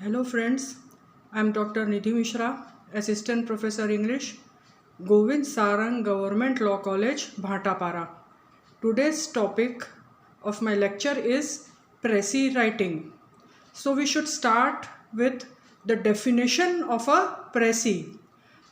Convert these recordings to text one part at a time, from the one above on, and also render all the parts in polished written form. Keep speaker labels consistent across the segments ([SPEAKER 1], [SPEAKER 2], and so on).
[SPEAKER 1] Hello friends, I am Dr. Nidhi Mishra, Assistant Professor English, Govind Sarang Government Law College, Bhatapara. Today's topic of my lecture is Précis writing. So we should start with the definition of a précis.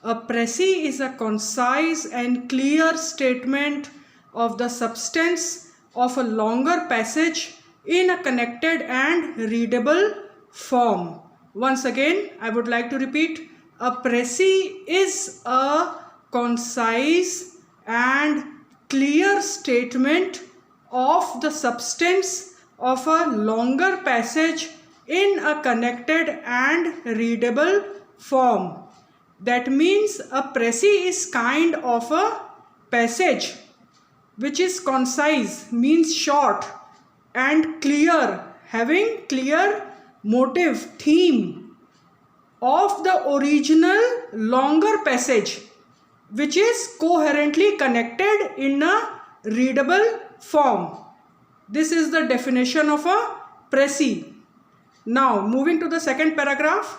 [SPEAKER 1] A précis is a concise and clear statement of the substance of a longer passage in a connected and readable form. Once again, I would like to repeat, a précis is a concise and clear statement of the substance of a longer passage in a connected and readable form. That means a précis is kind of a passage which is concise, means short, and clear, having clear motive, theme of the original longer passage, which is coherently connected in a readable form. This is the definition of a précis. Now, moving to the second paragraph.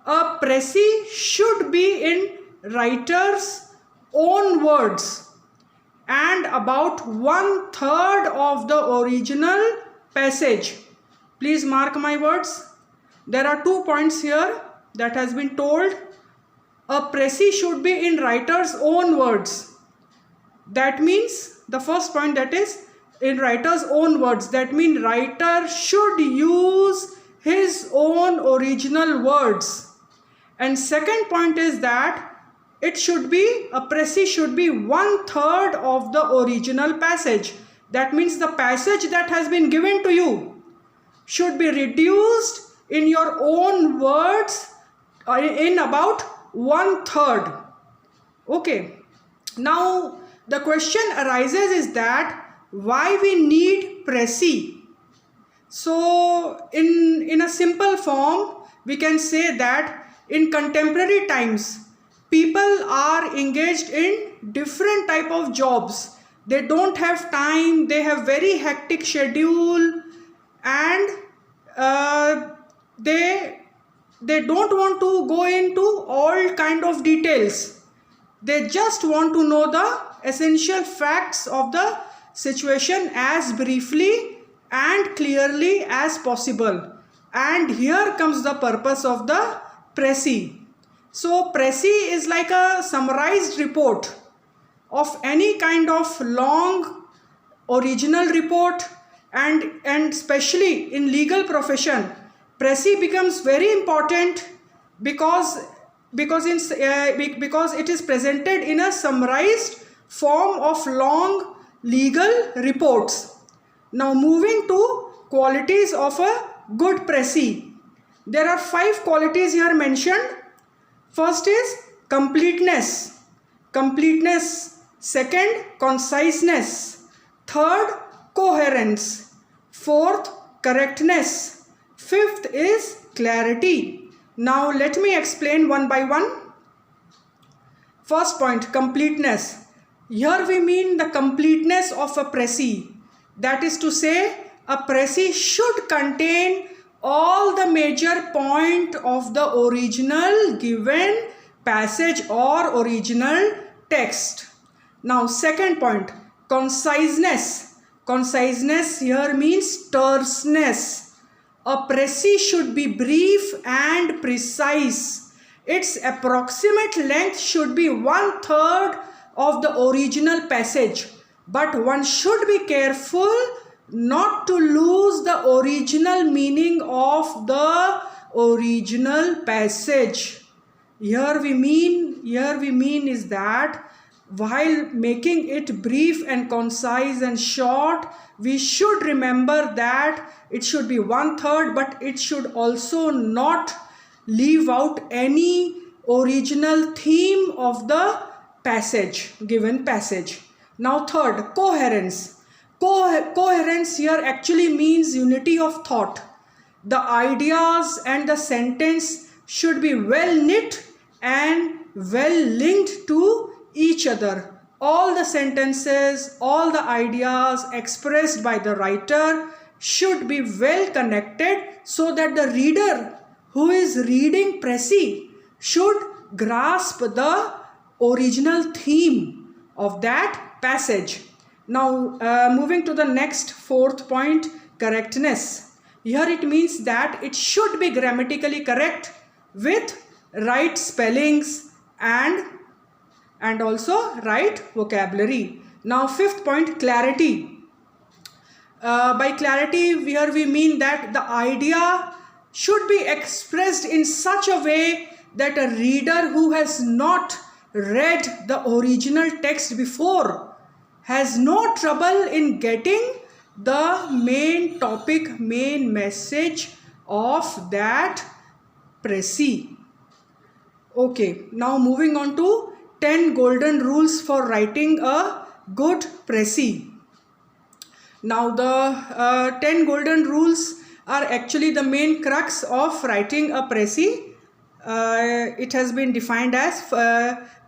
[SPEAKER 1] A précis should be in writer's own words and about 1/3 of the original passage. Please mark my words. There are 2 points here that has been told. A précis should be in writer's own words. That means the first point, that is in writer's own words. That means writer should use his own original words. And second point is that a précis should be 1/3 of the original passage. That means the passage that has been given to you should be reduced in your own words in about 1/3. Okay. Now the question arises is that why we need précis. So in a simple form we can say that in contemporary times, people are engaged in different type of jobs. They don't have time, they have very hectic schedule, and they don't want to go into all kind of details. They just want to know the essential facts of the situation as briefly and clearly as possible. And here comes the purpose of the précis. So précis is like a summarized report of any kind of long original report, and especially in legal profession, précis becomes very important because it is presented in a summarized form of long legal reports. Now moving to qualities of a good précis. There are 5 qualities here mentioned. First is completeness. Second, conciseness. Third, coherence. Fourth, correctness. Fifth is clarity. Now let me explain one by one. First point, completeness. Here we mean the completeness of a précis. That is to say, a précis should contain all the major point of the original given passage or original text. Now second point, conciseness. Conciseness here means terseness. A précis should be brief and precise. Its approximate length should be 1/3 of the original passage, but one should be careful not to lose the original meaning of the original passage. Here we mean is that while making it brief and concise and short, we should remember that it should be 1/3, but it should also not leave out any original theme of the given passage. Now third, coherence. Coherence here actually means unity of thought. The ideas and the sentence should be well knit and well linked to each other. All the sentences, all the ideas expressed by the writer should be well connected so that the reader who is reading Précis should grasp the original theme of that passage. Now, moving to the next fourth point, correctness. Here it means that it should be grammatically correct with right spellings and also right vocabulary. Now, fifth point, clarity. By clarity, here we mean that the idea should be expressed in such a way that a reader who has not read the original text before has no trouble in getting the main topic, main message of that Précis. Okay, now moving on to 10 golden rules for writing a good Précis. Now the 10 golden rules are actually the main crux of writing a Précis. It has been defined as,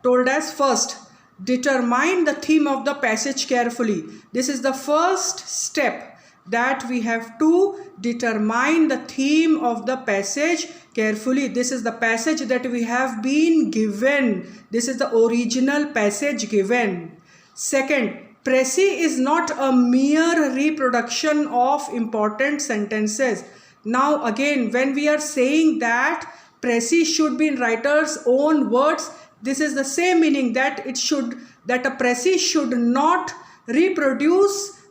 [SPEAKER 1] told as, first, determine the theme of the passage carefully. This is the first step, that we have to determine the theme of the passage carefully. This is the passage that we have been given. This is the original passage given. Second, Précis is not a mere reproduction of important sentences. Now again, when we are saying that Précis should be in writer's own words, this is the same meaning, that a Précis should not reproduce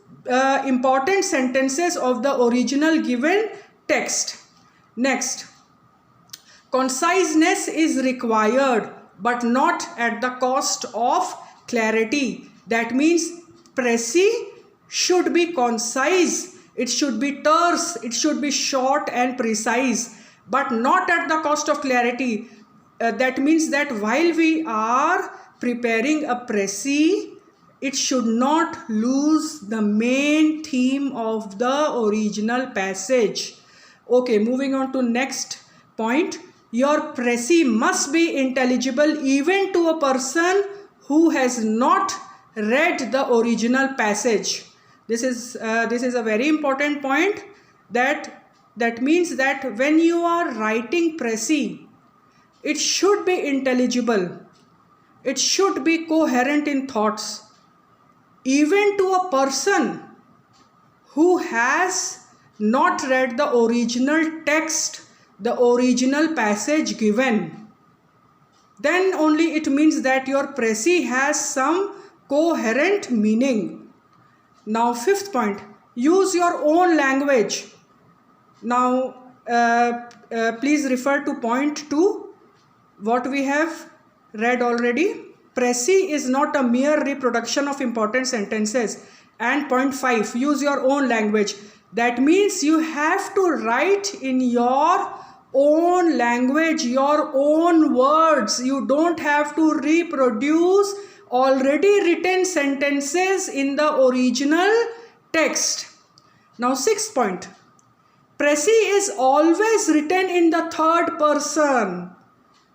[SPEAKER 1] important sentences of the original given text. Next, conciseness is required, but not at the cost of clarity. That means Précis should be concise, it should be terse, it should be short and precise, but not at the cost of clarity. That means that while we are preparing a Précis, it should not lose the main theme of the original passage. Okay, moving on to next point. Your Précis must be intelligible even to a person who has not read the original passage. This is a very important point. That means that when you are writing Précis, it should be intelligible. It should be coherent in thoughts, even to a person who has not read the original text, the original passage given. Then only it means that your Précis has some coherent meaning. Now, fifth point, use your own language. Now, please refer to point 2, what we have read already. Précis is not a mere reproduction of important sentences. And point 5, use your own language. That means you have to write in your own language, your own words. You don't have to reproduce already written sentences in the original text. Now, sixth point, Précis is always written in the third person.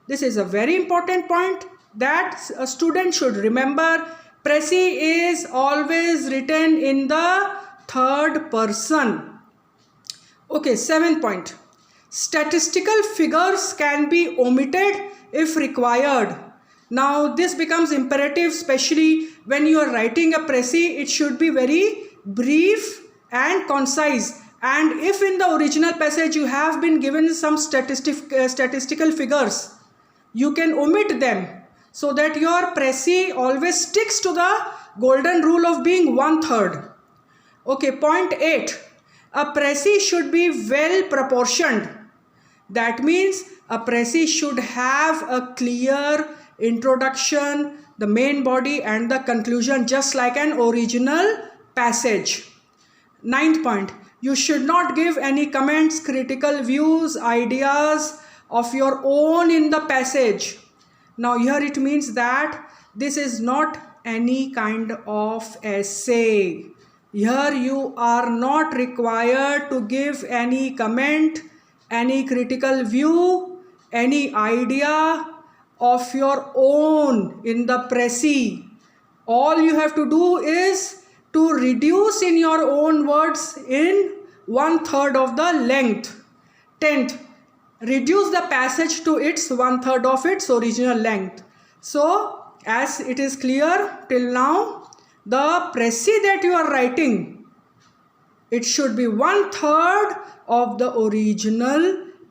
[SPEAKER 1] This is a very important point that a student should remember. Précis is always written in the third person. Okay, seventh point, statistical figures can be omitted if required. Now this becomes imperative, especially when you are writing a Précis. It should be very brief and concise. And if in the original passage you have been given some statistical figures, you can omit them, so that your Précis always sticks to the golden rule of being 1/3. Okay, point 8, a Précis should be well proportioned. That means a Précis should have a clear introduction, the main body and the conclusion, just like an original passage. Ninth point, you should not give any comments, critical views, ideas of your own in the passage. Now here it means that this is not any kind of essay. Here you are not required to give any comment, any critical view, any idea of your own in the Précis. All you have to do is to reduce in your own words in 1/3 of the length. 10th, reduce the passage to its 1/3 of its original length. So as it is clear till now, the précis that you are writing, it should be 1/3 of the original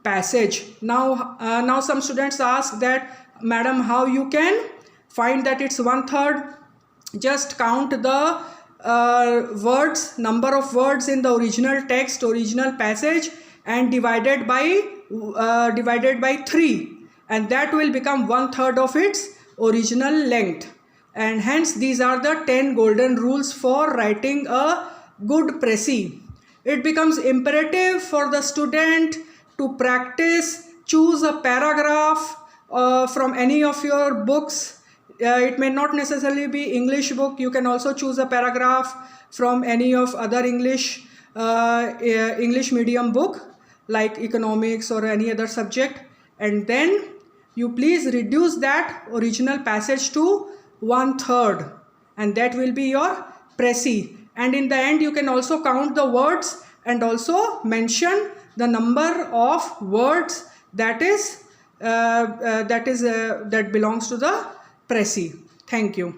[SPEAKER 1] passage. Now some students ask that, madam, how you can find that it's 1/3? Just count the words, number of words in the original text, original passage, and divided by 3, and that will become 1/3 of its original length. And hence these are the 10 golden rules for writing a good précis. It becomes imperative for the student to practice, choose a paragraph from any of your books. It may not necessarily be English book. You can also choose a paragraph from any of other English medium book like economics or any other subject, and then you please reduce that original passage to 1/3, and that will be your précis. And in the end you can also count the words and also mention the number of words that belongs to the précis. Thank you.